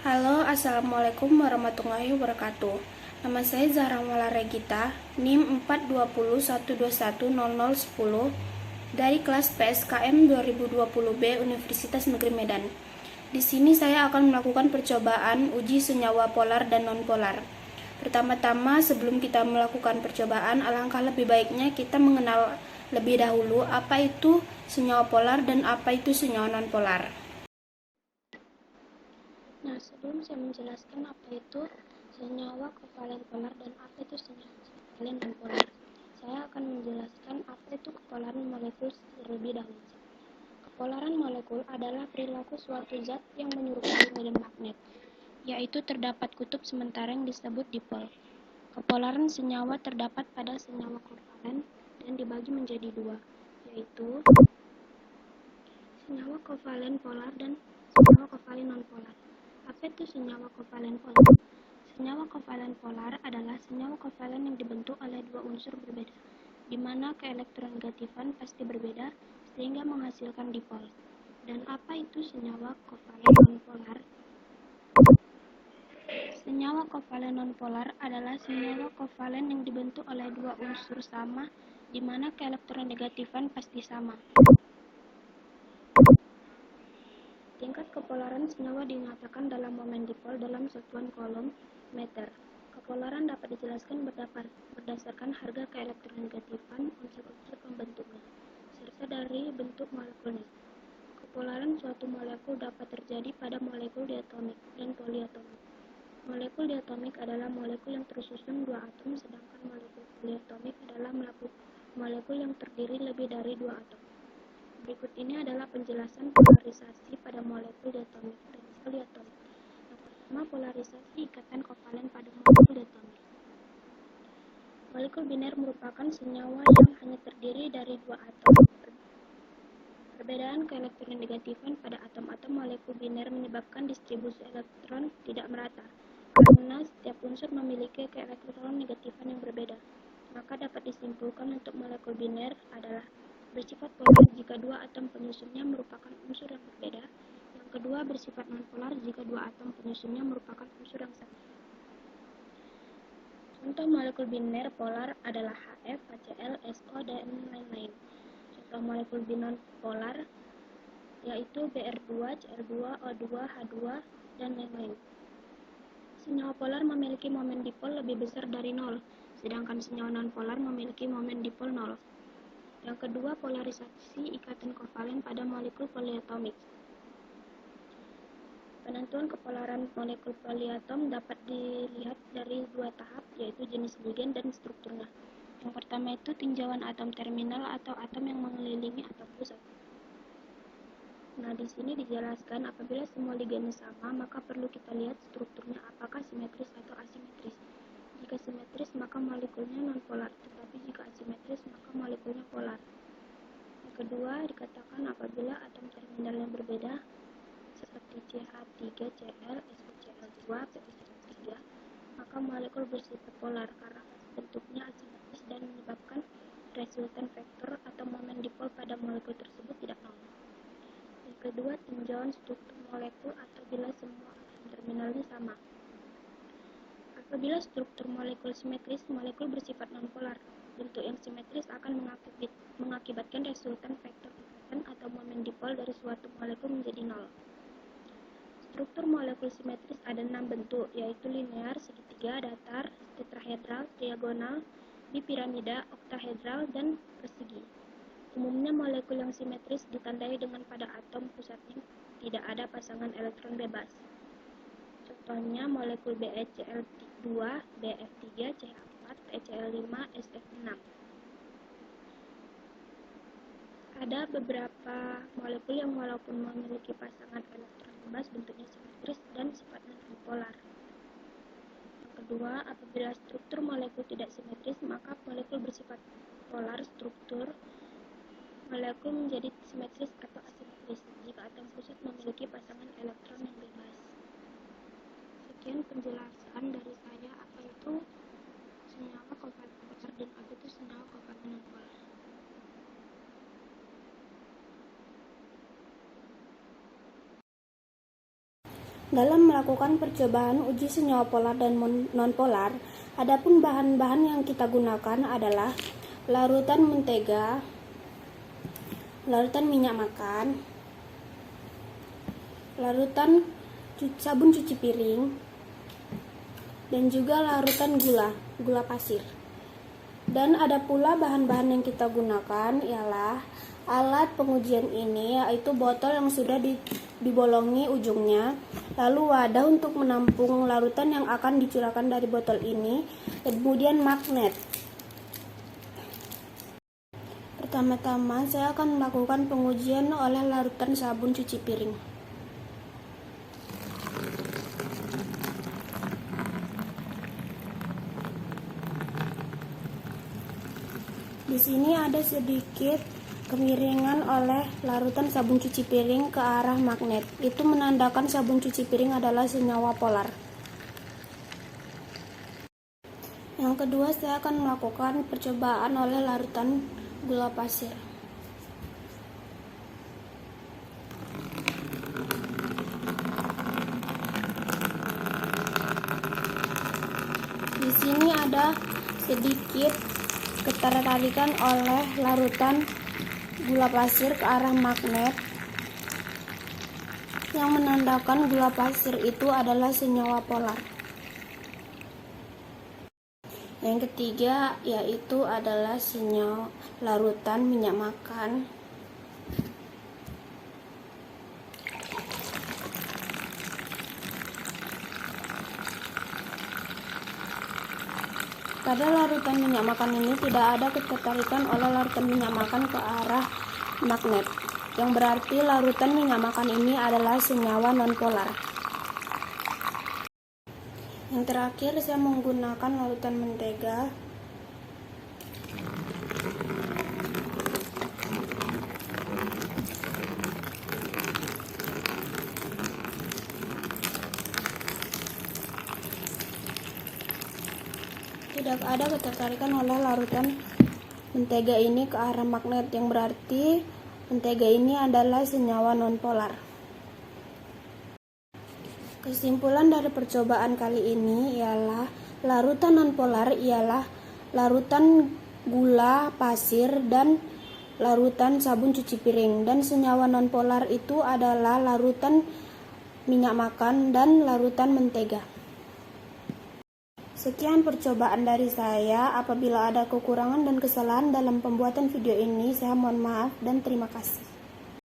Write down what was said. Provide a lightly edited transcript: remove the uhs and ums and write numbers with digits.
Halo, Assalamualaikum warahmatullahi wabarakatuh. Nama saya Zahra Maula Regita, NIM 420121010 dari kelas PSKM 2020B Universitas Negeri Medan. Di sini saya akan melakukan percobaan uji senyawa polar dan nonpolar. Pertama-tama, sebelum kita melakukan percobaan, alangkah lebih baiknya kita mengenal lebih dahulu apa itu senyawa polar dan apa itu senyawa nonpolar. Nah, sebelum saya menjelaskan apa itu senyawa kovalen polar dan apa itu senyawa kovalen nonpolar, saya akan menjelaskan apa itu kepolaran molekul terlebih dahulu. Kepolaran molekul adalah perilaku suatu zat yang menyerupai medan magnet, yaitu terdapat kutub sementara yang disebut dipol. Kepolaran senyawa terdapat pada senyawa kovalen dan dibagi menjadi dua, yaitu senyawa kovalen polar dan senyawa kovalen nonpolar. Apa itu senyawa kovalen polar? Senyawa kovalen polar adalah senyawa kovalen yang dibentuk oleh dua unsur berbeda, di mana keelektronegativan pasti berbeda sehingga menghasilkan dipol. Dan apa itu senyawa kovalen nonpolar? Senyawa kovalen nonpolar adalah senyawa kovalen yang dibentuk oleh dua unsur sama, di mana keelektronegativan pasti sama. Tingkat kepolaran senyawa dinyatakan dalam momen dipol dalam satuan kolom meter. Kepolaran dapat dijelaskan berdasarkan harga keelektronegativan unsur-unsur pembentuknya, serta dari bentuk molekulnya. Kepolaran suatu molekul dapat terjadi pada molekul diatomik dan poliatomik. Molekul diatomik adalah molekul yang tersusun dua atom, sedangkan molekul poliatomik adalah molekul yang terdiri lebih dari dua atom. Berikut ini adalah penjelasan polarisasi pada molekul diatomik dan poliatomik. Yang pertama, polarisasi ikatan kovalen pada molekul diatomik. Molekul biner merupakan senyawa yang hanya terdiri dari dua atom. Perbedaan keelektronegativan pada atom-atom molekul biner menyebabkan distribusi elektron tidak merata, karena setiap unsur memiliki keelektronegativan yang berbeda. Maka dapat disimpulkan untuk molekul biner adalah bersifat polar jika dua atom penyusunnya merupakan unsur yang berbeda. Yang kedua, bersifat nonpolar jika dua atom penyusunnya merupakan unsur yang sama. Contoh molekul biner polar adalah HF, HCl, SO, dan lain-lain. Contoh molekul binonpolar yaitu Br2, Cl2, O2, H2, dan lain-lain. Senyawa polar memiliki momen dipol lebih besar dari 0, sedangkan senyawa nonpolar memiliki momen dipol 0. Yang kedua, polarisasi ikatan kovalen pada molekul poliatomik. Penentuan kepolaran molekul poliatom dapat dilihat dari dua tahap, yaitu jenis ligen dan strukturnya. Yang pertama itu tinjauan atom terminal atau atom yang mengelilingi atom pusat. Nah, di sini dijelaskan apabila semua ligennya sama, maka perlu kita lihat strukturnya apakah simetris atau asimetris. Jika simetris, maka molekulnya nonpolar, tetapi jika asimetris, maka molekulnya polar. Yang kedua, dikatakan apabila atom terminal yang berbeda, seperti CH3Cl, SiCl2, PO3, maka molekul bersifat polar karena bentuknya asimetris dan menyebabkan resultan vektor atau momen dipol pada molekul tersebut tidak nol. Yang kedua, tinjauan struktur molekul apabila semua atom terminalnya sama. Apabila struktur molekul simetris, molekul bersifat nonpolar. Bentuk yang simetris akan mengakibatkan resultan vektor ikatan atau momen dipol dari suatu molekul menjadi nol. Struktur molekul simetris ada 6 bentuk, yaitu linear, segitiga, datar, tetrahedral, diagonal, bipiramida, oktahedral, dan persegi. Umumnya molekul yang simetris ditandai dengan pada atom pusatnya tidak ada pasangan elektron bebas. Contohnya molekul BeCl2, Bf3, CH4, PeCl5, SF6. Ada beberapa molekul yang walaupun memiliki pasangan elektron bebas bentuknya simetris dan sifatnya nonpolar. Yang kedua, apabila struktur molekul tidak simetris, maka molekul bersifat polar. Struktur molekul menjadi simetris atau asimetris jika atom pusat memiliki pasangan elektron yang bebas. Sekian penjelasan dari saya apa itu senyawa kovalen polar dan apa itu senyawa kovalen nonpolar. Dalam melakukan percobaan uji senyawa polar dan nonpolar, adapun bahan-bahan yang kita gunakan adalah larutan mentega, larutan minyak makan, larutan sabun cuci piring, dan juga larutan gula pasir. Dan ada pula bahan-bahan yang kita gunakan ialah alat pengujian ini, yaitu botol yang sudah dibolongi ujungnya, lalu wadah untuk menampung larutan yang akan dicurahkan dari botol ini, dan kemudian magnet. Pertama-tama saya akan melakukan pengujian oleh larutan sabun cuci piring. Di sini ada sedikit kemiringan oleh larutan sabun cuci piring ke arah magnet. Itu menandakan sabun cuci piring adalah senyawa polar. Yang kedua, saya akan melakukan percobaan oleh larutan gula pasir. Di sini ada sedikit ketertarikan oleh larutan gula pasir ke arah magnet, yang menandakan gula pasir itu adalah senyawa polar. Yang ketiga yaitu adalah senyawa larutan minyak makan. Pada larutan minyak makan ini tidak ada ketertarikan oleh larutan minyak makan ke arah magnet, yang berarti larutan minyak makan ini adalah senyawa nonpolar. Yang terakhir, saya menggunakan larutan mentega. Tidak ada ketertarikan oleh larutan mentega ini ke arah magnet, yang berarti mentega ini adalah senyawa nonpolar. Kesimpulan dari percobaan kali ini ialah larutan nonpolar ialah larutan gula pasir dan larutan sabun cuci piring, dan senyawa nonpolar itu adalah larutan minyak makan dan larutan mentega. Sekian percobaan dari saya. Apabila ada kekurangan dan kesalahan dalam pembuatan video ini, saya mohon maaf dan terima kasih.